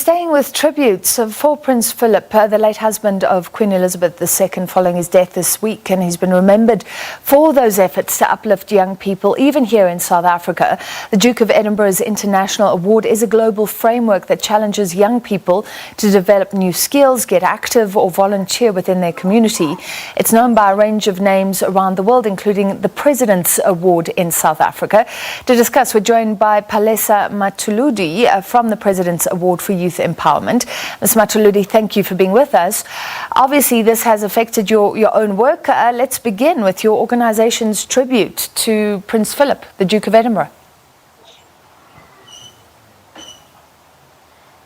Staying with tributes for Prince Philip, the late husband of Queen Elizabeth II, following his death this week, and he's been remembered for those efforts to uplift young people, even here in South Africa. The Duke of Edinburgh's International Award is a global framework that challenges young people to develop new skills, get active or volunteer within their community. It's known by a range of names around the world, including the President's Award in South Africa. To discuss, we're joined by Palesa Matuludi from the President's Award for Youth Empowerment. Ms. Matuludi, thank you for being with us. Obviously, this has affected your own work. Let's begin with your organization's tribute to Prince Philip, the Duke of Edinburgh.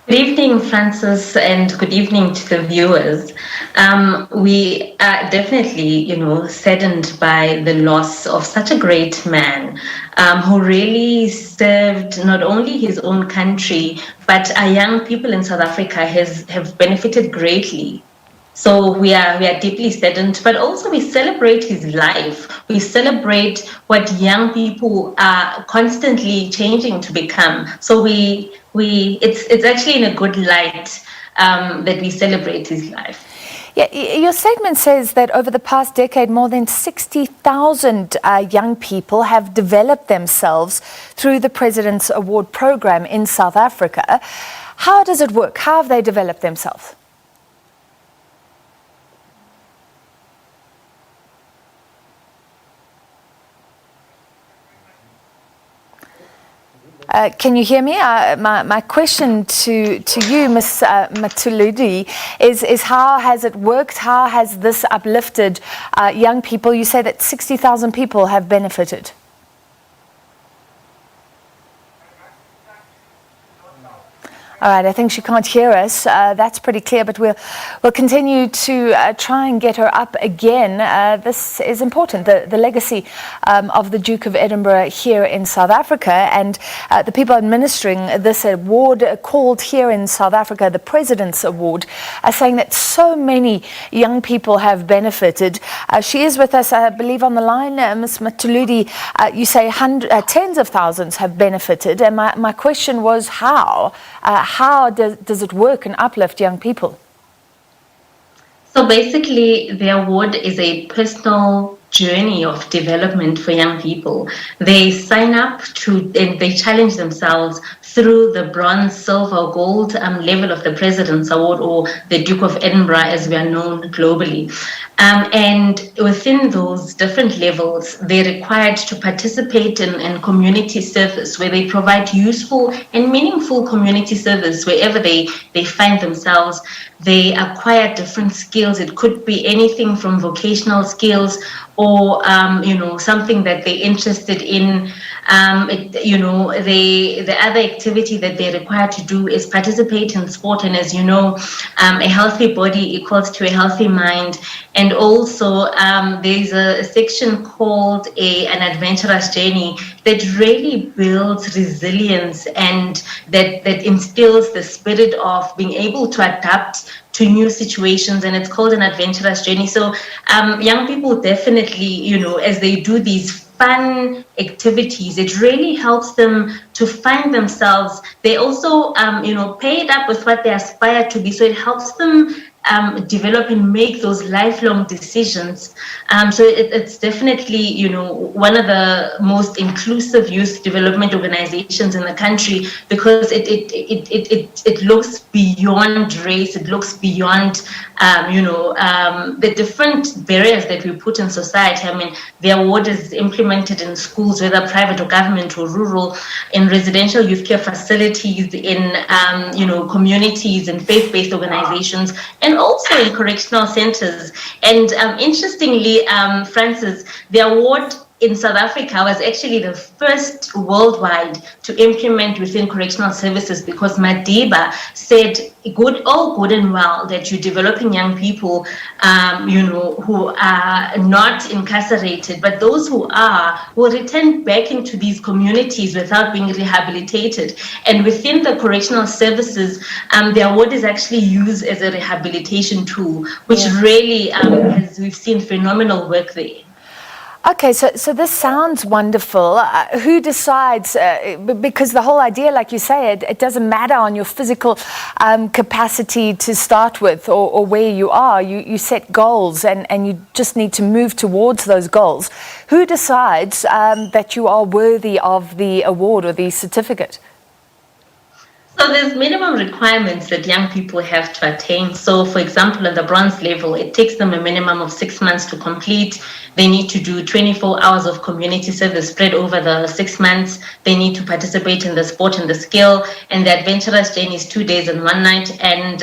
Good evening, Francis, and good evening to the viewers. We are definitely, saddened by the loss of such a great man who really served not only his own country, but our young people in South Africa have benefited greatly. So we are deeply saddened, but also we celebrate his life. We celebrate what young people are constantly changing to become. So it's actually in a good light that we celebrate his life. Yeah, your statement says that over the past decade, more than 60,000 young people have developed themselves through the President's Award program in South Africa. How does it work? How have they developed themselves? Can you hear me? My question to you, Ms. Matuludi, is how has it worked? How has this uplifted young people? You say that 60,000 people have benefited. All right, I think she can't hear us. That's pretty clear, but we'll continue to try and get her up again. This is important, the legacy of the Duke of Edinburgh here in South Africa, and the people administering this award called here in South Africa the President's Award, are saying that so many young people have benefited. She is with us, I believe, on the line. Ms. Matuludi, you say tens of thousands have benefited, and my question was how? How does it work and uplift young people? So basically, the award is a personal journey of development for young people. They sign up and they challenge themselves through the bronze, silver, gold level of the President's Award, or the Duke of Edinburgh as we are known globally. And within those different levels, they're required to participate in community service, where they provide useful and meaningful community service wherever they find themselves. They acquire different skills. It could be anything from vocational skills or something that they're interested in. The other activity that they're required to do is participate in sport. And as you know, a healthy body equals to a healthy mind. And also there's a section called an adventurous journey that really builds resilience and that instills the spirit of being able to adapt to new situations, and it's called an adventurous journey. So young people definitely, as they do these fun activities, it really helps them to find themselves. They also, pay it up with what they aspire to be. So it helps them develop and make those lifelong decisions. So it's definitely, one of the most inclusive youth development organizations in the country, because it looks beyond race. It looks beyond, the different barriers that we put in society. I mean, the award is implemented in schools, whether private or government or rural, in residential youth care facilities, in, communities and faith-based organizations, and also in correctional centers. And interestingly, Francis, the award in South Africa was actually the first worldwide to implement within correctional services, because Madiba said, all good and well that you're developing young people, who are not incarcerated, but those who are will return back into these communities without being rehabilitated. And within the correctional services, the award is actually used as a rehabilitation tool, which really we've seen phenomenal work there. Okay, so this sounds wonderful. Who decides? Because the whole idea, like you say, it doesn't matter on your physical capacity to start with or where you are. You set goals and you just need to move towards those goals. Who decides that you are worthy of the award or the certificate? So there's minimum requirements that young people have to attain. So for example, at the bronze level, it takes them a minimum of 6 months to complete. They need to do 24 hours of community service spread over the 6 months. They need to participate in the sport and the skill. And the adventurous journey is 2 days and 1 night. And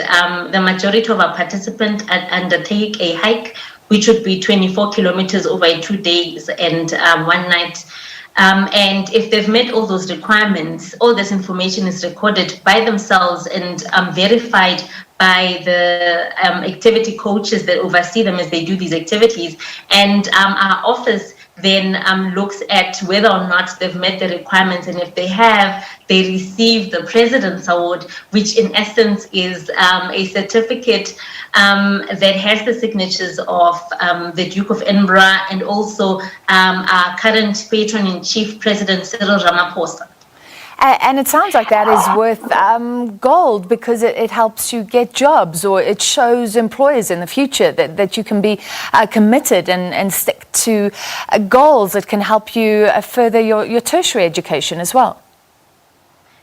the majority of our participants undertake a hike, which would be 24 kilometers over 2 days and 1 night. And if they've met all those requirements, all this information is recorded by themselves and verified by the activity coaches that oversee them as they do these activities. And our office then looks at whether or not they've met the requirements, and if they have, they receive the President's Award, which in essence is a certificate that has the signatures of the Duke of Edinburgh and also our current patron-in-chief, President Cyril Ramaphosa. And it sounds like that is worth gold because it helps you get jobs, or it shows employers in the future that you can be committed and stick to goals that can help you further your tertiary education as well.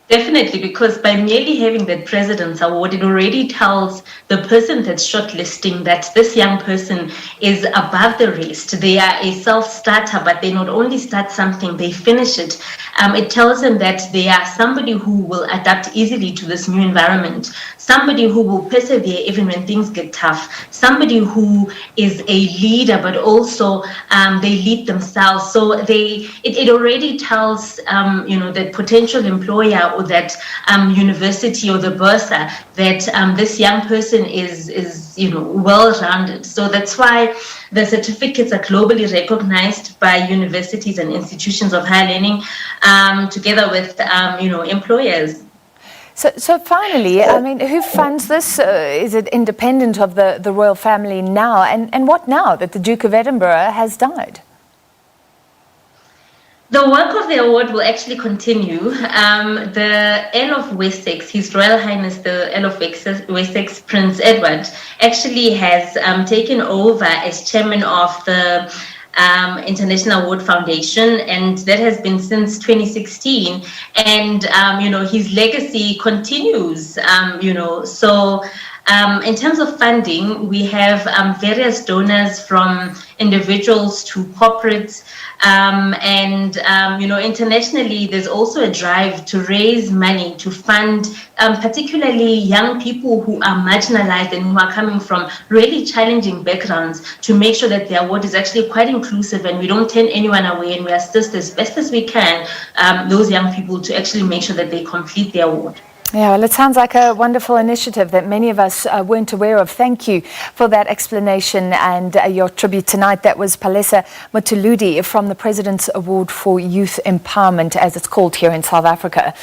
Definitely, because by merely having that President's Award, it already tells the person that's shortlisting that this young person is above the rest. They are a self-starter, but they not only start something, they finish it. It tells them that they are somebody who will adapt easily to this new environment, somebody who will persevere even when things get tough, somebody who is a leader, but also they lead themselves. So it already tells that potential employer or that university or the bursar that this young person is well-rounded. So that's why the certificates are globally recognized by universities and institutions of higher learning, together with employers. So finally, I mean, who funds this? Is it independent of the royal family now? And what now that the Duke of Edinburgh has died? The work of the award will actually continue. The Earl of Wessex, His Royal Highness the Earl of Wessex, Prince Edward, actually has taken over as chairman of the International Award Foundation, and that has been since 2016. And his legacy continues. So. In terms of funding, we have various donors from individuals to corporates, and internationally, there's also a drive to raise money to fund particularly young people who are marginalized and who are coming from really challenging backgrounds, to make sure that the award is actually quite inclusive and we don't turn anyone away, and we assist as best as we can those young people to actually make sure that they complete the award. Yeah, well, it sounds like a wonderful initiative that many of us weren't aware of. Thank you for that explanation and your tribute tonight. That was Palesa Matuludi from the President's Award for Youth Empowerment, as it's called here in South Africa.